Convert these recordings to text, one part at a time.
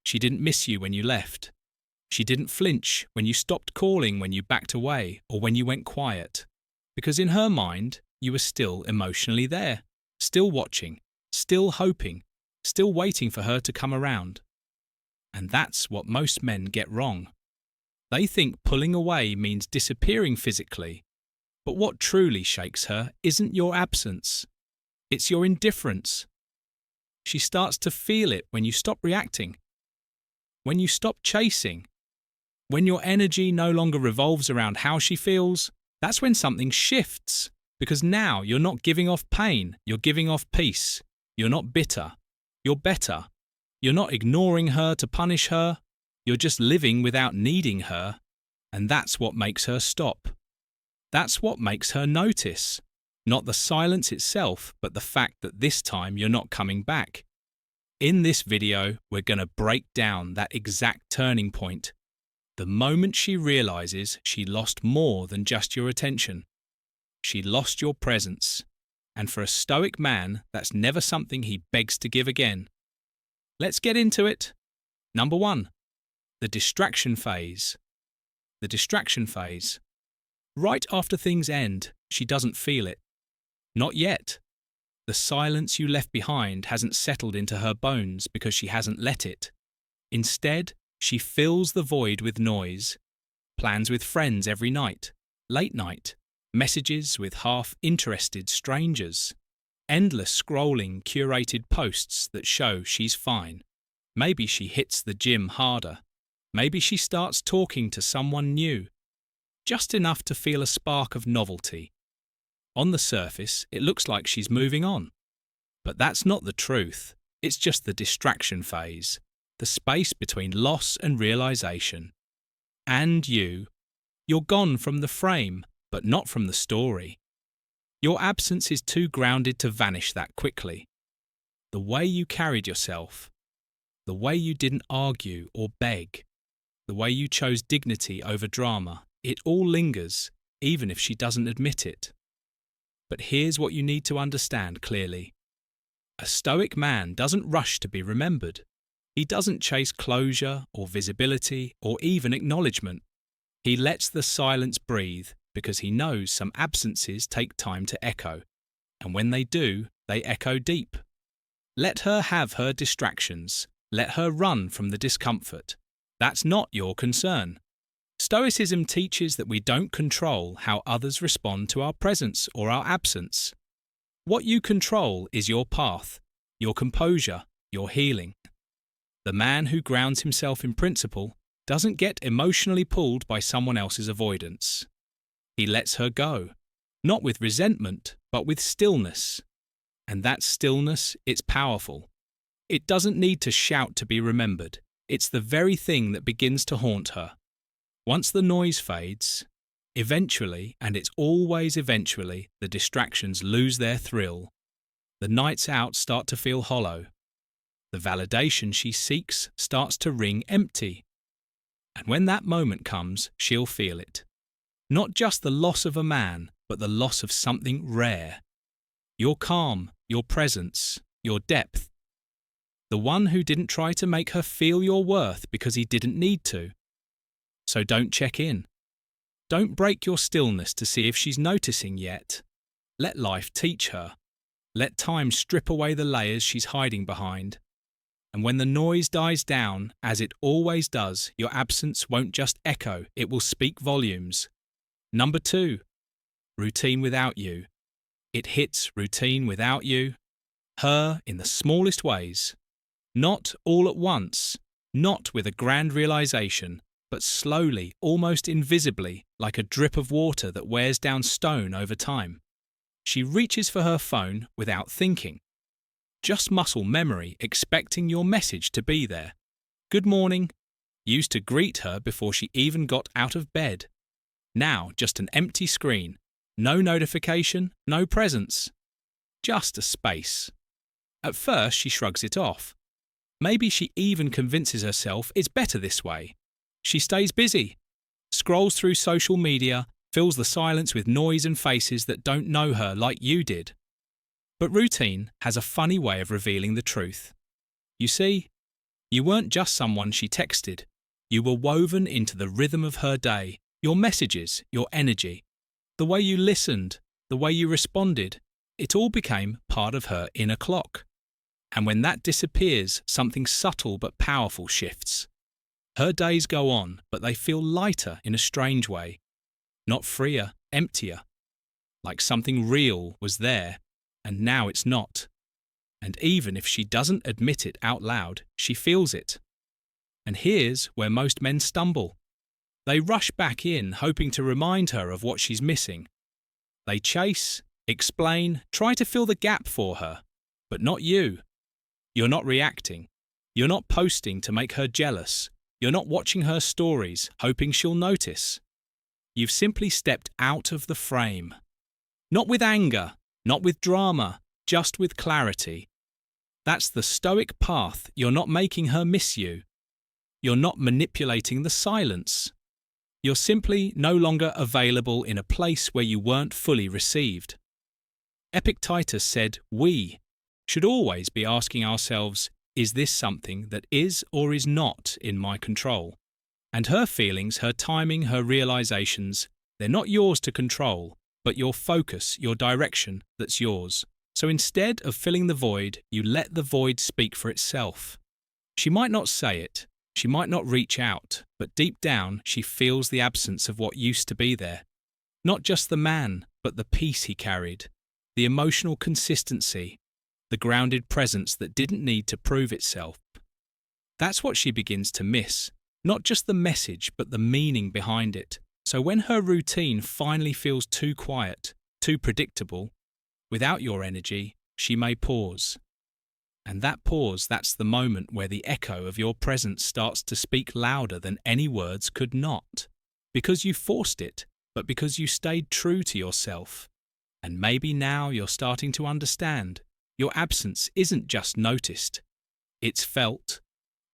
She didn't miss you when you left. She didn't flinch when you stopped calling, when you backed away, or when you went quiet. Because in her mind, you were still emotionally there, still watching, still hoping, still waiting for her to come around. And that's what most men get wrong. They think pulling away means disappearing physically, but what truly shakes her isn't your absence. It's your indifference. She starts to feel it when you stop reacting, when you stop chasing, when your energy no longer revolves around how she feels. That's when something shifts, because now you're not giving off pain, you're giving off peace. You're not bitter, you're better. You're not ignoring her to punish her, you're just living without needing her, and that's what makes her stop. That's what makes her notice. Not the silence itself, but the fact that this time you're not coming back. In this video, we're going to break down that exact turning point. The moment she realizes she lost more than just your attention. She lost your presence. And for a Stoic man, that's never something he begs to give again. Let's get into it. Number 1. The distraction phase. The distraction phase. Right after things end, she doesn't feel it. Not yet. The silence you left behind hasn't settled into her bones because she hasn't let it. Instead, she fills the void with noise. Plans with friends every night, late night, messages with half-interested strangers, endless scrolling curated posts that show she's fine. Maybe she hits the gym harder. Maybe she starts talking to someone new. Just enough to feel a spark of novelty. On the surface, it looks like she's moving on. But that's not the truth. It's just the distraction phase, the space between loss and realization. And you're gone from the frame, but not from the story. Your absence is too grounded to vanish that quickly. The way you carried yourself, the way you didn't argue or beg, the way you chose dignity over drama, it all lingers, even if she doesn't admit it. But here's what you need to understand clearly. A Stoic man doesn't rush to be remembered. He doesn't chase closure or visibility or even acknowledgement. He lets the silence breathe because he knows some absences take time to echo, and when they do, they echo deep. Let her have her distractions. Let her run from the discomfort. That's not your concern. Stoicism teaches that we don't control how others respond to our presence or our absence. What you control is your path, your composure, your healing. The man who grounds himself in principle doesn't get emotionally pulled by someone else's avoidance. He lets her go, not with resentment, but with stillness. And that stillness, it's powerful. It doesn't need to shout to be remembered. It's the very thing that begins to haunt her. Once the noise fades, eventually, and it's always eventually, the distractions lose their thrill. The nights out start to feel hollow. The validation she seeks starts to ring empty. And when that moment comes, she'll feel it. Not just the loss of a man, but the loss of something rare. Your calm, your presence, your depth. The one who didn't try to make her feel your worth because he didn't need to. So don't check in. Don't break your stillness to see if she's noticing yet. Let life teach her. Let time strip away the layers she's hiding behind. And when the noise dies down, as it always does, your absence won't just echo, it will speak volumes. Number 2, routine without you. It hits routine without you. Her in the smallest ways. Not all at once, not with a grand realization, but slowly, almost invisibly, like a drip of water that wears down stone over time. She reaches for her phone without thinking. Just muscle memory, expecting your message to be there. Good morning. Used to greet her before she even got out of bed. Now just an empty screen. No notification, no presence. Just a space. At first she shrugs it off. Maybe she even convinces herself it's better this way. She stays busy, scrolls through social media, fills the silence with noise and faces that don't know her like you did. But routine has a funny way of revealing the truth. You see, You weren't just someone she texted. You were woven into the rhythm of her day, your messages, your energy. The way you listened, the way you responded, it all became part of her inner clock. And when that disappears, something subtle but powerful shifts. Her days go on, but they feel lighter in a strange way. Not freer, emptier. Like something real was there, and now it's not. And even if she doesn't admit it out loud, she feels it. And here's where most men stumble. They rush back in, hoping to remind her of what she's missing. They chase, explain, try to fill the gap for her. But not you. You're not reacting. You're not posting to make her jealous. You're not watching her stories, hoping she'll notice. You've simply stepped out of the frame. Not with anger, not with drama, just with clarity. That's the Stoic path. You're not making her miss you. You're not manipulating the silence. You're simply no longer available in a place where you weren't fully received. Epictetus said we should always be asking ourselves, is this something that is or is not in my control? And her feelings, her timing, her realizations, they're not yours to control, but your focus, your direction, that's yours. So instead of filling the void, you let the void speak for itself. She might not say it, she might not reach out, but deep down she feels the absence of what used to be there. Not just the man, but the peace he carried, the emotional consistency, the grounded presence that didn't need to prove itself. That's what she begins to miss, not just the message, but the meaning behind it. So when her routine finally feels too quiet, too predictable, without your energy, she may pause. And that pause, that's the moment where the echo of your presence starts to speak louder than any words could not. Because you forced it, but because you stayed true to yourself. And maybe now you're starting to understand. Your absence isn't just noticed. It's felt.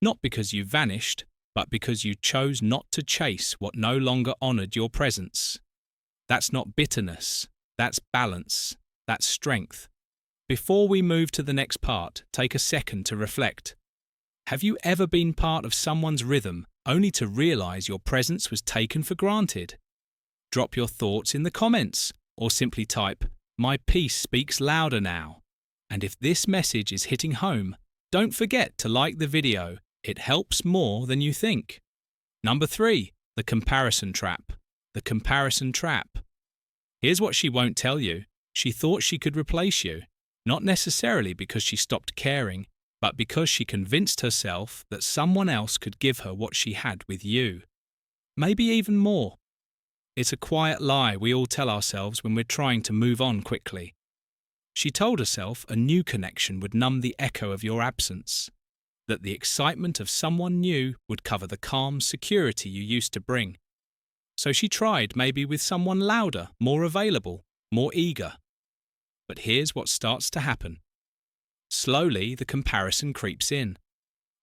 Not because you vanished, but because you chose not to chase what no longer honored your presence. That's not bitterness. That's balance. That's strength. Before we move to the next part, take a second to reflect. Have you ever been part of someone's rhythm only to realize your presence was taken for granted? Drop your thoughts in the comments, or simply type, "My peace speaks louder now." And if this message is hitting home, don't forget to like the video. It helps more than you think. Number 3, the comparison trap. The comparison trap. Here's what she won't tell you. She thought she could replace you, not necessarily because she stopped caring, but because she convinced herself that someone else could give her what she had with you. Maybe even more. It's a quiet lie we all tell ourselves when we're trying to move on quickly. She told herself a new connection would numb the echo of your absence, that the excitement of someone new would cover the calm security you used to bring. So she tried maybe with someone louder, more available, more eager. But here's what starts to happen. Slowly, the comparison creeps in.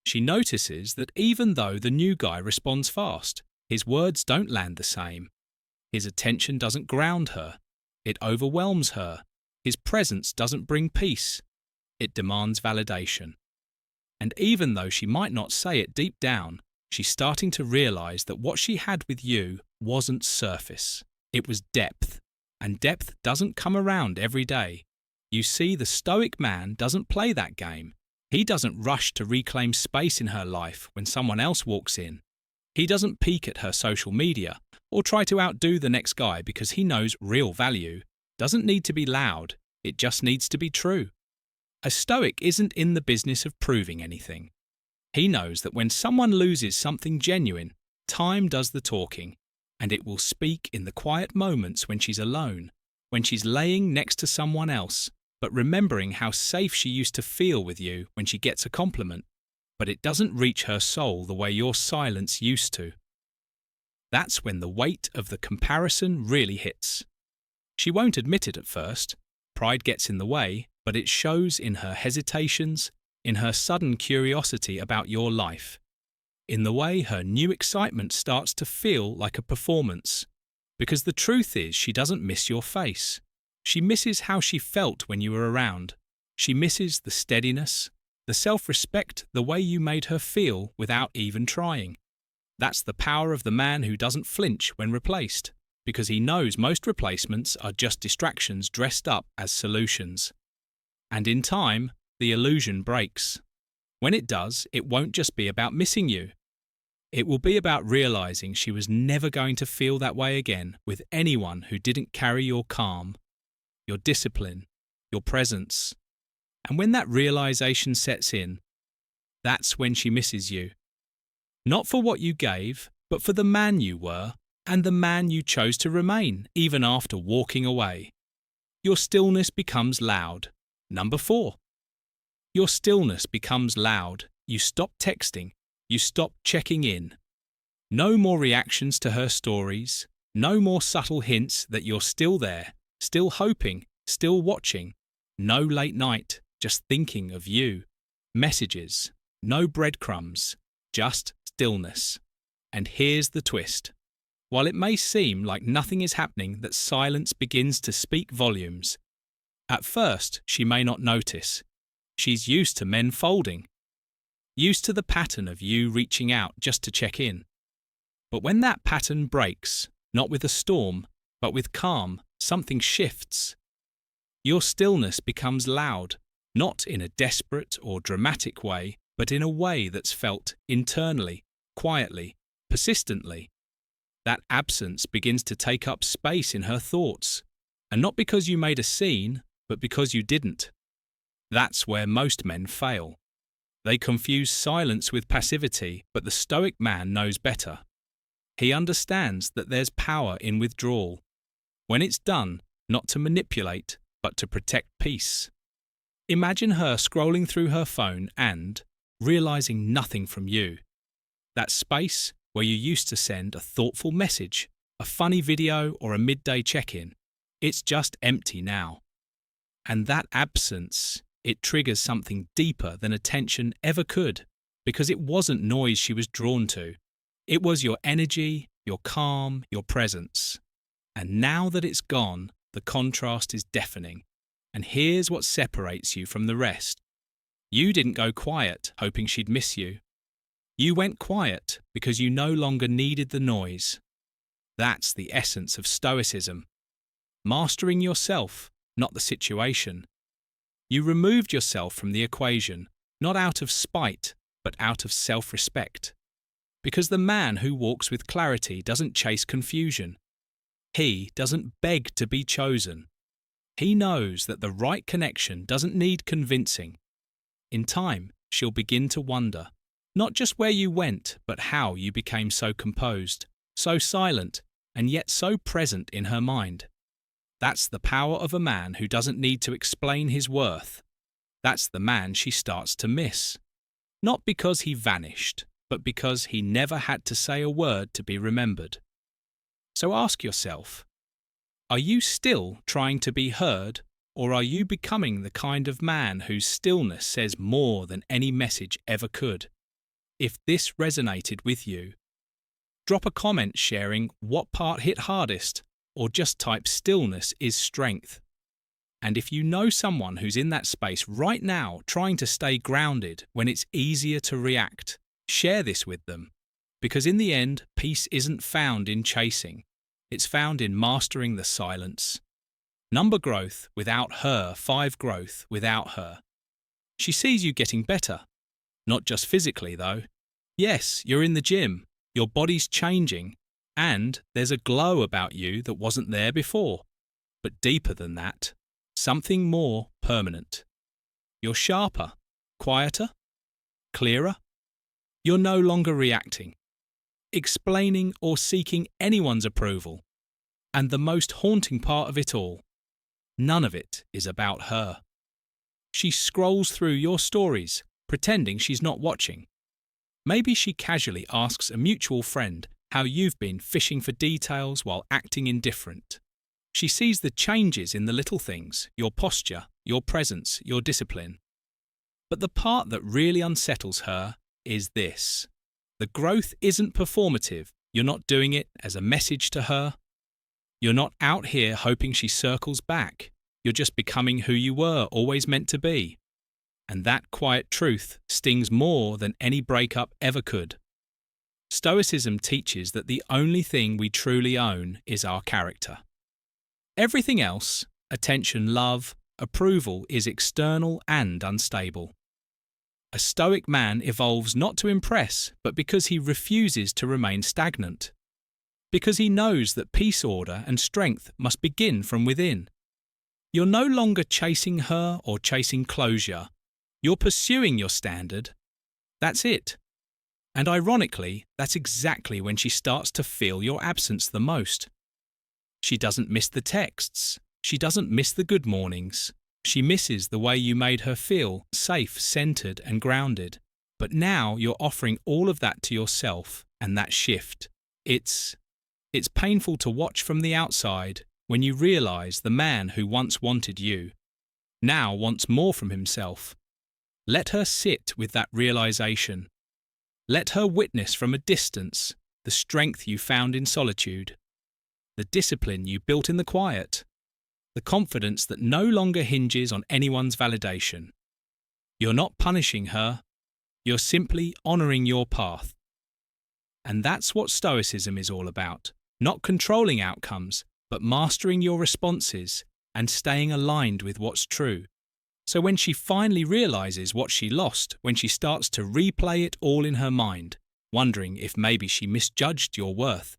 She notices that even though the new guy responds fast, his words don't land the same. His attention doesn't ground her. It overwhelms her. His presence doesn't bring peace. It demands validation. And even though she might not say it deep down, she's starting to realize that what she had with you wasn't surface. It was depth. And depth doesn't come around every day. You see, the Stoic man doesn't play that game. He doesn't rush to reclaim space in her life when someone else walks in. He doesn't peek at her social media or try to outdo the next guy because he knows real value doesn't need to be loud, it just needs to be true. A Stoic isn't in the business of proving anything. He knows that when someone loses something genuine, time does the talking, and it will speak in the quiet moments when she's alone, when she's laying next to someone else, but remembering how safe she used to feel with you when she gets a compliment, but it doesn't reach her soul the way your silence used to. That's when the weight of the comparison really hits. She won't admit it at first. Pride gets in the way, but it shows in her hesitations, in her sudden curiosity about your life, in the way her new excitement starts to feel like a performance. Because the truth is, she doesn't miss your face. She misses how she felt when you were around. She misses the steadiness, The self-respect, the way you made her feel without even trying. That's the power of the man who doesn't flinch when replaced, because he knows most replacements are just distractions dressed up as solutions. And in time, the illusion breaks. When it does, it won't just be about missing you. It will be about realizing she was never going to feel that way again with anyone who didn't carry your calm, your discipline, your presence. And when that realization sets in, that's when she misses you. Not for what you gave, but for the man you were and the man you chose to remain, even after walking away. Your stillness becomes loud. Number 4. Your stillness becomes loud. You stop texting. You stop checking in. No more reactions to her stories. No more subtle hints that you're still there, still hoping, still watching. No late night, just thinking of you. Messages. No breadcrumbs. Just stillness. And here's the twist. While it may seem like nothing is happening, that silence begins to speak volumes. At first, she may not notice. She's used to men folding. Used to the pattern of you reaching out just to check in. But when that pattern breaks, not with a storm, but with calm, something shifts. Your stillness becomes loud, not in a desperate or dramatic way, but in a way that's felt internally, quietly, persistently. That absence begins to take up space in her thoughts, and not because you made a scene, but because you didn't. That's where most men fail. They confuse silence with passivity, but the Stoic man knows better. He understands that there's power in withdrawal, when it's done not to manipulate, but to protect peace. Imagine her scrolling through her phone and realizing nothing from you. That space where you used to send a thoughtful message, a funny video, or a midday check-in, it's just empty now. And that absence, it triggers something deeper than attention ever could, because it wasn't noise she was drawn to. It was your energy, your calm, your presence. And now that it's gone, the contrast is deafening. And here's what separates you from the rest. You didn't go quiet, hoping she'd miss you. You went quiet because you no longer needed the noise. That's the essence of Stoicism. Mastering yourself, not the situation. You removed yourself from the equation, not out of spite, but out of self-respect. Because the man who walks with clarity doesn't chase confusion. He doesn't beg to be chosen. He knows that the right connection doesn't need convincing. In time, she'll begin to wonder, not just where you went, but how you became so composed, so silent, and yet so present in her mind. That's the power of a man who doesn't need to explain his worth. That's the man she starts to miss. Not because he vanished, but because he never had to say a word to be remembered. So ask yourself, are you still trying to be heard, or are you becoming the kind of man whose stillness says more than any message ever could? If this resonated with you, drop a comment sharing what part hit hardest, or just type "stillness is strength." And if you know someone who's in that space right now trying to stay grounded when it's easier to react, share this with them. Because in the end, peace isn't found in chasing. It's found in mastering the silence. Number growth without her, 5 growth without her. She sees you getting better. Not just physically, though. Yes, you're in the gym, your body's changing, and there's a glow about you that wasn't there before. But deeper than that, something more permanent. You're sharper, quieter, clearer. You're no longer reacting, explaining or seeking anyone's approval. And the most haunting part of it all, none of it is about her. She scrolls through your stories, pretending she's not watching. Maybe she casually asks a mutual friend how you've been fishing for details while acting indifferent. She sees the changes in the little things, your posture, your presence, your discipline. But the part that really unsettles her is this. The growth isn't performative. You're not doing it as a message to her. You're not out here hoping she circles back. You're just becoming who you were always meant to be. And that quiet truth stings more than any breakup ever could. Stoicism teaches that the only thing we truly own is our character. Everything else, attention, love, approval, is external and unstable. A Stoic man evolves not to impress, but because he refuses to remain stagnant. Because he knows that peace, order, and strength must begin from within. You're no longer chasing her or chasing closure. You're pursuing your standard. That's it. And ironically, that's exactly when she starts to feel your absence the most. She doesn't miss the texts. She doesn't miss the good mornings. She misses the way you made her feel safe, centered, and grounded. But now you're offering all of that to yourself, and that shift. It's painful to watch from the outside when you realize the man who once wanted you now wants more from himself. Let her sit with that realization. Let her witness from a distance the strength you found in solitude, the discipline you built in the quiet, the confidence that no longer hinges on anyone's validation. You're not punishing her, you're simply honoring your path. And that's what Stoicism is all about, not controlling outcomes, but mastering your responses and staying aligned with what's true. So when she finally realizes what she lost, when she starts to replay it all in her mind, wondering if maybe she misjudged your worth,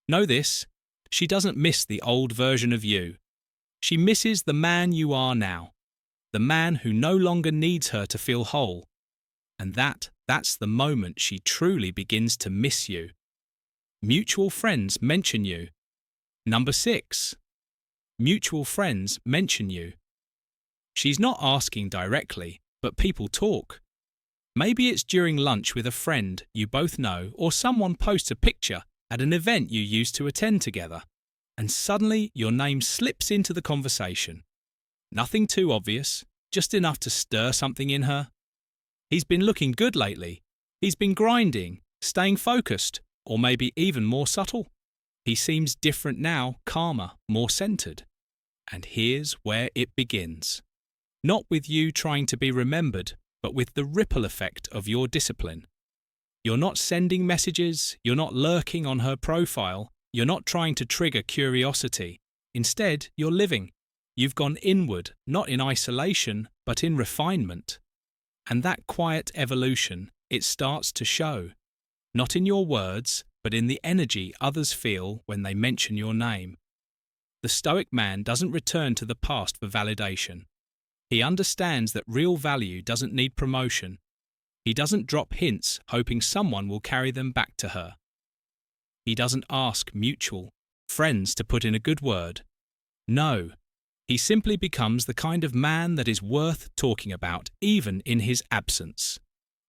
know this, she doesn't miss the old version of you. She misses the man you are now, the man who no longer needs her to feel whole. And that's the moment she truly begins to miss you. Mutual friends mention you. Number 6. Mutual friends mention you. She's not asking directly, but people talk. Maybe it's during lunch with a friend you both know, or someone posts a picture at an event you used to attend together, and suddenly your name slips into the conversation. Nothing too obvious, just enough to stir something in her. He's been looking good lately. He's been grinding, staying focused, or maybe even more subtle. He seems different now, calmer, more centered. And here's where it begins. Not with you trying to be remembered, but with the ripple effect of your discipline. You're not sending messages, you're not lurking on her profile, you're not trying to trigger curiosity. Instead, you're living. You've gone inward, not in isolation, but in refinement. And that quiet evolution, it starts to show. Not in your words, but in the energy others feel when they mention your name. The Stoic man doesn't return to the past for validation. He understands that real value doesn't need promotion. He doesn't drop hints hoping someone will carry them back to her. He doesn't ask mutual friends to put in a good word. No, he simply becomes the kind of man that is worth talking about even in his absence.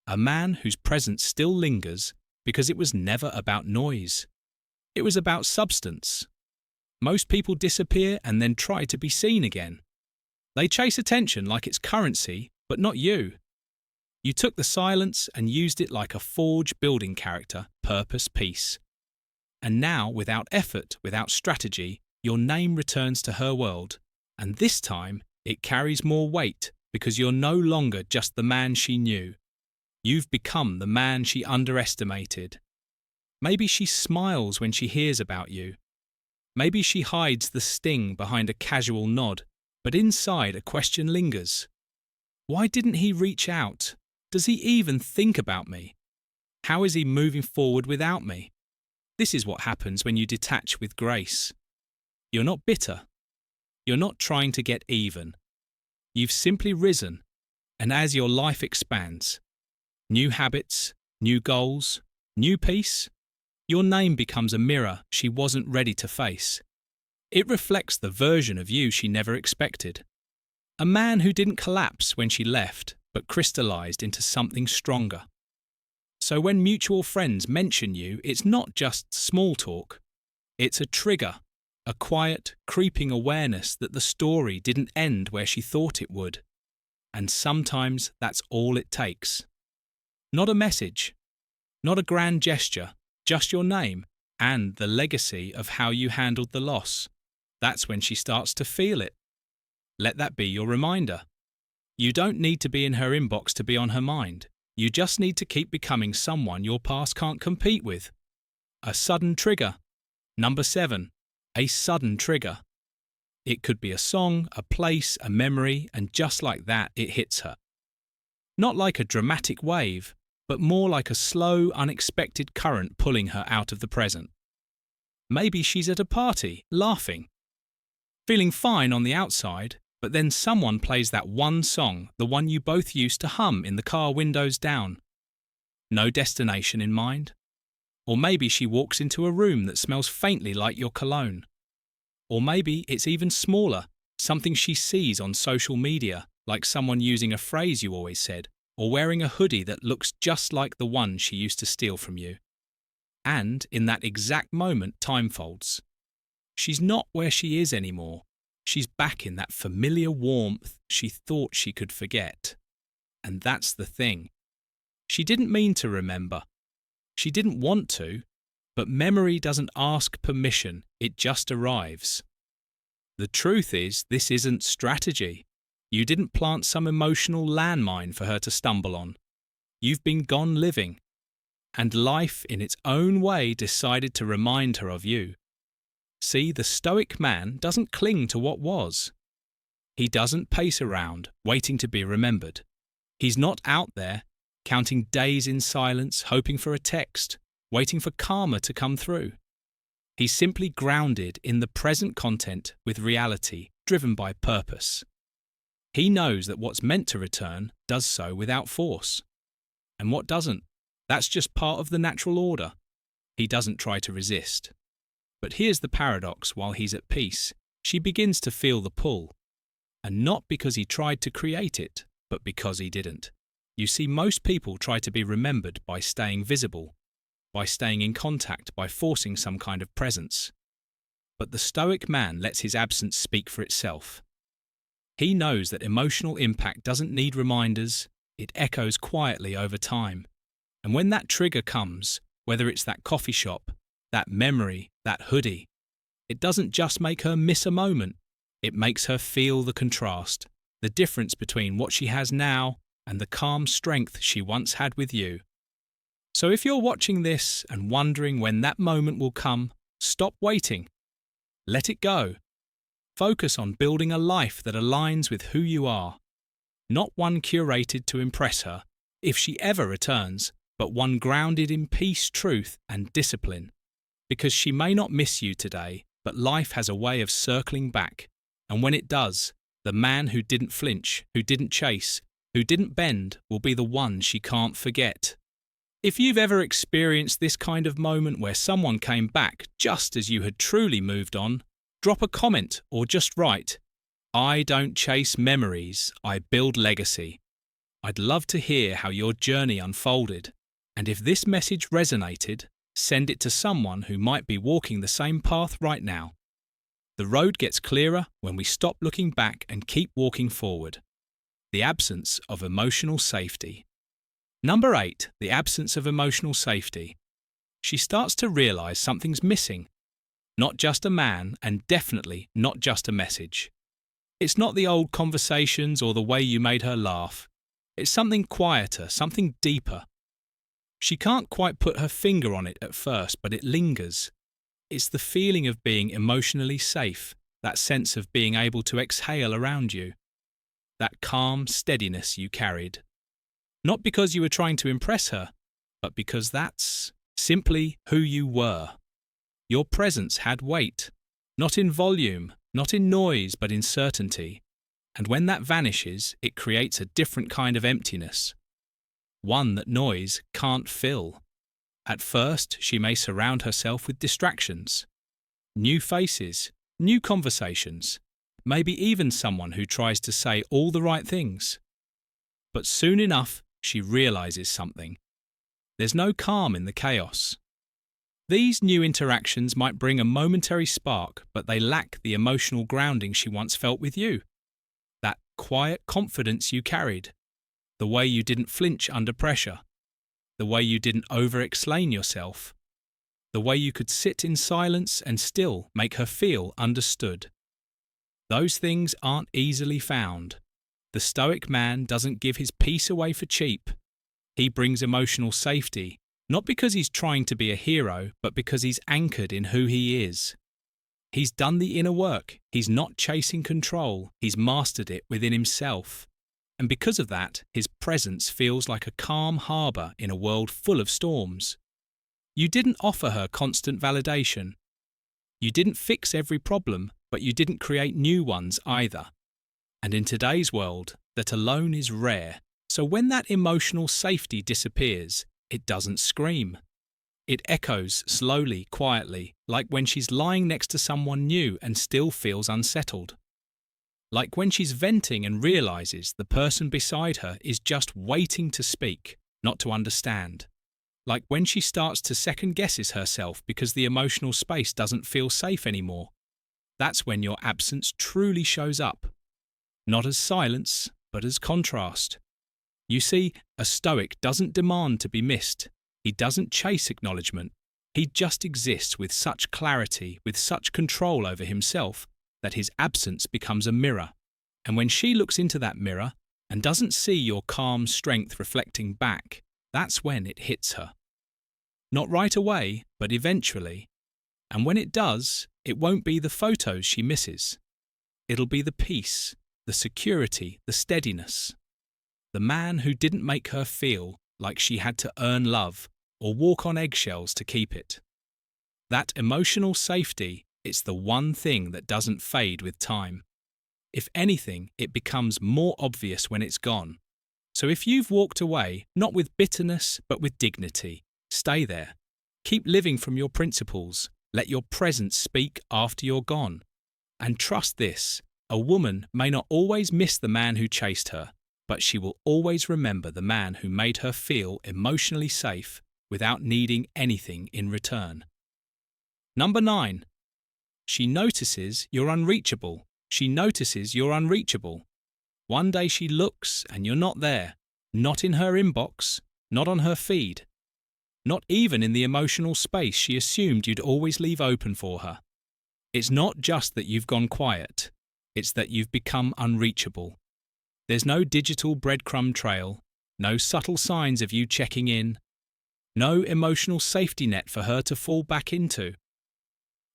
A man whose presence still lingers because it was never about noise. It was about substance. Most people disappear and then try to be seen again. They chase attention like it's currency, but not you. You took the silence and used it like a forge building character, purpose, peace. And now, without effort, without strategy, your name returns to her world. And this time, it carries more weight because you're no longer just the man she knew. You've become the man she underestimated. Maybe she smiles when she hears about you. Maybe she hides the sting behind a casual nod, but inside a question lingers. Why didn't he reach out? Does he even think about me? How is he moving forward without me? This is what happens when you detach with grace. You're not bitter. You're not trying to get even. You've simply risen, and as your life expands, new habits, new goals, new peace, your name becomes a mirror she wasn't ready to face. It reflects the version of you she never expected. A man who didn't collapse when she left, but crystallized into something stronger. So when mutual friends mention you, it's not just small talk. It's a trigger, a quiet, creeping awareness that the story didn't end where she thought it would. And sometimes that's all it takes. Not a message, not a grand gesture, just your name and the legacy of how you handled the loss. That's when she starts to feel it. Let that be your reminder. You don't need to be in her inbox to be on her mind. You just need to keep becoming someone your past can't compete with. A sudden trigger. Number 7. A sudden trigger. It could be a song, a place, a memory, and just like that, it hits her. Not like a dramatic wave, but more like a slow, unexpected current pulling her out of the present. Maybe she's at a party, laughing, feeling fine on the outside, but then someone plays that one song, the one you both used to hum in the car windows down. No destination in mind. Or maybe she walks into a room that smells faintly like your cologne. Or maybe it's even smaller, something she sees on social media, like someone using a phrase you always said, or wearing a hoodie that looks just like the one she used to steal from you. And in that exact moment, time folds. She's not where she is anymore. She's back in that familiar warmth she thought she could forget. And that's the thing. She didn't mean to remember. She didn't want to, but memory doesn't ask permission, it just arrives. The truth is, this isn't strategy. You didn't plant some emotional landmine for her to stumble on. You've been gone living. And life, in its own way, decided to remind her of you. See, the Stoic man doesn't cling to what was. He doesn't pace around, waiting to be remembered. He's not out there, counting days in silence, hoping for a text, waiting for karma to come through. He's simply grounded in the present content with reality, driven by purpose. He knows that what's meant to return does so without force. And what doesn't, that's just part of the natural order. He doesn't try to resist. But here's the paradox: while he's at peace, she begins to feel the pull. And not because he tried to create it, but because he didn't. You see, most people try to be remembered by staying visible, by staying in contact, by forcing some kind of presence. But the Stoic man lets his absence speak for itself. He knows that emotional impact doesn't need reminders, it echoes quietly over time. And when that trigger comes, whether it's that coffee shop, that memory, that hoodie, it doesn't just make her miss a moment, it makes her feel the contrast, the difference between what she has now and the calm strength she once had with you. So if you're watching this and wondering when that moment will come, stop waiting. Let it go. Focus on building a life that aligns with who you are. Not one curated to impress her, if she ever returns, but one grounded in peace, truth, and discipline. Because she may not miss you today, but life has a way of circling back. And when it does, the man who didn't flinch, who didn't chase, who didn't bend, will be the one she can't forget. If you've ever experienced this kind of moment where someone came back just as you had truly moved on, drop a comment or just write, "I don't chase memories, I build legacy." I'd love to hear how your journey unfolded. And if this message resonated, send it to someone who might be walking the same path right now. The road gets clearer when we stop looking back and keep walking forward. The absence of emotional safety. Number 8, the absence of emotional safety. She starts to realize something's missing. Not just a man, and definitely not just a message. It's not the old conversations or the way you made her laugh. It's something quieter, something deeper. She can't quite put her finger on it at first, but it lingers. It's the feeling of being emotionally safe, that sense of being able to exhale around you. That calm steadiness you carried. Not because you were trying to impress her, but because that's simply who you were. Your presence had weight, not in volume, not in noise, but in certainty. And when that vanishes, it creates a different kind of emptiness. One that noise can't fill. At first, she may surround herself with distractions. New faces, new conversations, maybe even someone who tries to say all the right things. But soon enough, she realizes something. There's no calm in the chaos. These new interactions might bring a momentary spark, but they lack the emotional grounding she once felt with you. That quiet confidence you carried. The way you didn't flinch under pressure. The way you didn't over-explain yourself. The way you could sit in silence and still make her feel understood. Those things aren't easily found. The Stoic man doesn't give his peace away for cheap. He brings emotional safety, not because he's trying to be a hero, but because he's anchored in who he is. He's done the inner work. He's not chasing control. He's mastered it within himself. And because of that, his presence feels like a calm harbour in a world full of storms. You didn't offer her constant validation. You didn't fix every problem, but you didn't create new ones either. And in today's world, that alone is rare. So when that emotional safety disappears, it doesn't scream. It echoes slowly, quietly, like when she's lying next to someone new and still feels unsettled. Like when she's venting and realizes the person beside her is just waiting to speak, not to understand. Like when she starts to second guesses herself because the emotional space doesn't feel safe anymore. That's when your absence truly shows up. Not as silence, but as contrast. You see, a Stoic doesn't demand to be missed. He doesn't chase acknowledgement. He just exists with such clarity, with such control over himself, that his absence becomes a mirror. And when she looks into that mirror and doesn't see your calm strength reflecting back, that's when it hits her. Not right away, but eventually. And when it does, it won't be the photos she misses. It'll be the peace, the security, the steadiness. The man who didn't make her feel like she had to earn love or walk on eggshells to keep it. That emotional safety, it's the one thing that doesn't fade with time. If anything, it becomes more obvious when it's gone. So if you've walked away, not with bitterness, but with dignity, stay there. Keep living from your principles. Let your presence speak after you're gone. And trust this, a woman may not always miss the man who chased her, but she will always remember the man who made her feel emotionally safe without needing anything in return. Number 9. She notices you're unreachable. She notices you're unreachable. One day she looks and you're not there. Not in her inbox, not on her feed. Not even in the emotional space she assumed you'd always leave open for her. It's not just that you've gone quiet. It's that you've become unreachable. There's no digital breadcrumb trail, no subtle signs of you checking in, no emotional safety net for her to fall back into.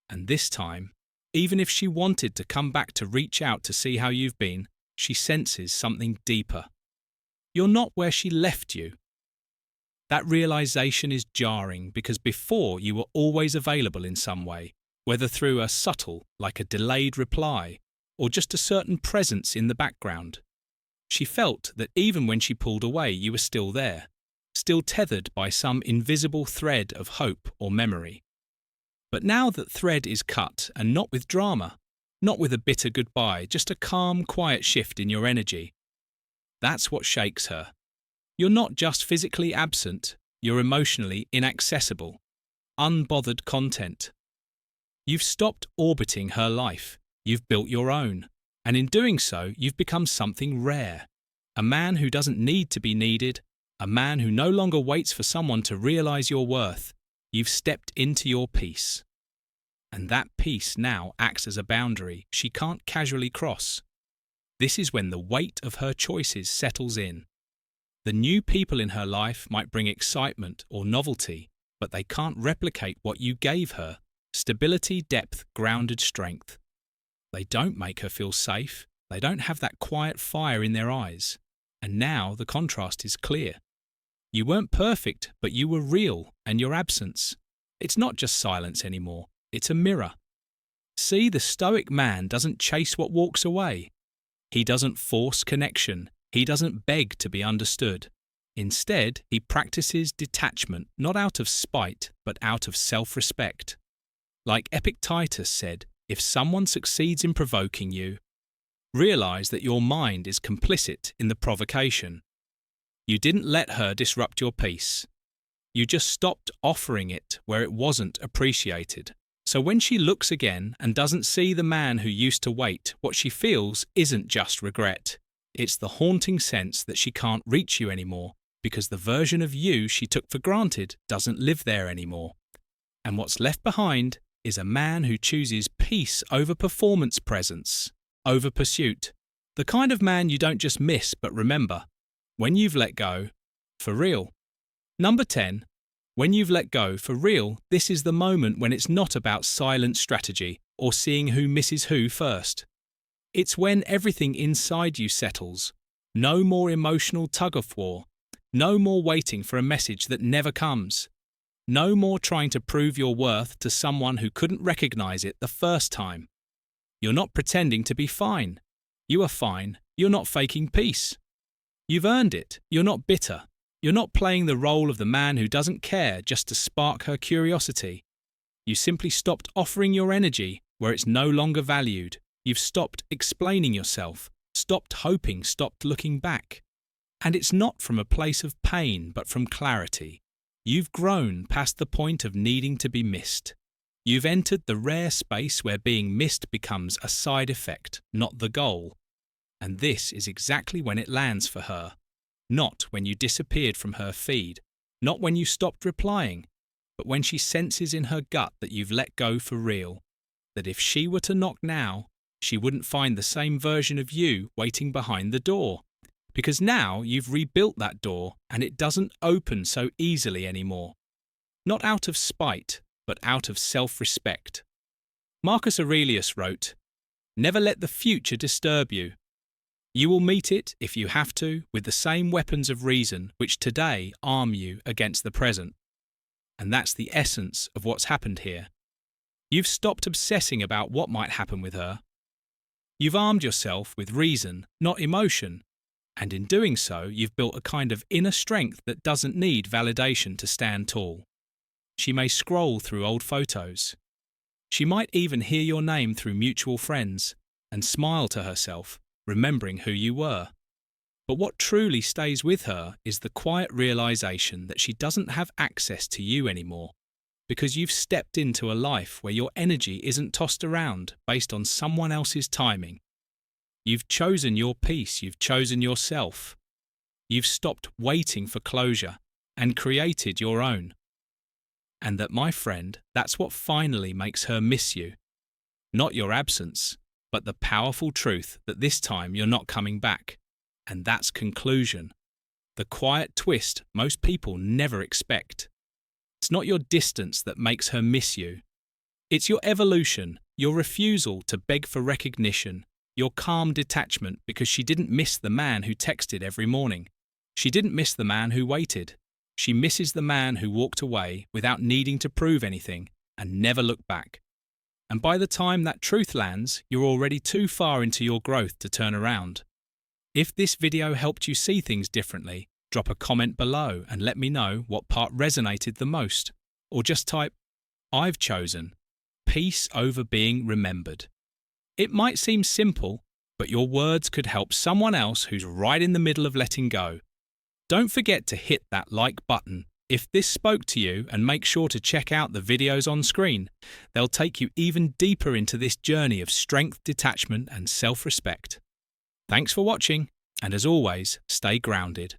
And this time, even if she wanted to come back to reach out to see how you've been, she senses something deeper. You're not where she left you. That realization is jarring because before you were always available in some way, whether through a subtle, like a delayed reply, or just a certain presence in the background. She felt that even when she pulled away, you were still there, still tethered by some invisible thread of hope or memory. But now that thread is cut, and not with drama, not with a bitter goodbye, just a calm, quiet shift in your energy. That's what shakes her. You're not just physically absent, you're emotionally inaccessible, unbothered content. You've stopped orbiting her life, you've built your own. And in doing so, you've become something rare. A man who doesn't need to be needed, a man who no longer waits for someone to realize your worth. You've stepped into your peace. And that peace now acts as a boundary she can't casually cross. This is when the weight of her choices settles in. The new people in her life might bring excitement or novelty, but they can't replicate what you gave her: stability, depth, grounded strength. They don't make her feel safe. They don't have that quiet fire in their eyes. And now the contrast is clear. You weren't perfect, but you were real, and your absence. It's not just silence anymore. It's a mirror. See, the Stoic man doesn't chase what walks away. He doesn't force connection. He doesn't beg to be understood. Instead, he practices detachment, not out of spite, but out of self-respect. Like Epictetus said, if someone succeeds in provoking you, realize that your mind is complicit in the provocation. You didn't let her disrupt your peace. You just stopped offering it where it wasn't appreciated. So when she looks again and doesn't see the man who used to wait, what she feels isn't just regret. It's the haunting sense that she can't reach you anymore because the version of you she took for granted doesn't live there anymore. And what's left behind is a man who chooses peace over performance presence, over pursuit. The kind of man you don't just miss but remember. When you've let go, for real. Number 10. When you've let go, for real, this is the moment when it's not about silent strategy or seeing who misses who first. It's when everything inside you settles. No more emotional tug-of-war. No more waiting for a message that never comes. No more trying to prove your worth to someone who couldn't recognize it the first time. You're not pretending to be fine. You are fine. You're not faking peace. You've earned it. You're not bitter. You're not playing the role of the man who doesn't care just to spark her curiosity. You simply stopped offering your energy where it's no longer valued. You've stopped explaining yourself, stopped hoping, stopped looking back. And it's not from a place of pain, but from clarity. You've grown past the point of needing to be missed. You've entered the rare space where being missed becomes a side effect, not the goal. And this is exactly when it lands for her. Not when you disappeared from her feed, not when you stopped replying, but when she senses in her gut that you've let go for real. That if she were to knock now, she wouldn't find the same version of you waiting behind the door. Because now you've rebuilt that door and it doesn't open so easily anymore. Not out of spite, but out of self-respect. Marcus Aurelius wrote, "Never let the future disturb you. You will meet it, if you have to, with the same weapons of reason which today arm you against the present." And that's the essence of what's happened here. You've stopped obsessing about what might happen with her. You've armed yourself with reason, not emotion, and in doing so, you've built a kind of inner strength that doesn't need validation to stand tall. She may scroll through old photos. She might even hear your name through mutual friends and smile to herself, remembering who you were. But what truly stays with her is the quiet realization that she doesn't have access to you anymore, because you've stepped into a life where your energy isn't tossed around based on someone else's timing. You've chosen your peace, you've chosen yourself. You've stopped waiting for closure and created your own. And that, my friend, that's what finally makes her miss you. Not your absence, but the powerful truth that this time you're not coming back. And that's conclusion. The quiet twist most people never expect. It's not your distance that makes her miss you. It's your evolution, your refusal to beg for recognition, your calm detachment because she didn't miss the man who texted every morning. She didn't miss the man who waited. She misses the man who walked away without needing to prove anything and never looked back. And by the time that truth lands, you're already too far into your growth to turn around. If this video helped you see things differently, drop a comment below and let me know what part resonated the most. Or just type, "I've chosen peace over being remembered." It might seem simple, but your words could help someone else who's right in the middle of letting go. Don't forget to hit that like button if this spoke to you, and make sure to check out the videos on screen. They'll take you even deeper into this journey of strength, detachment, and self-respect. Thanks for watching, and as always, stay grounded.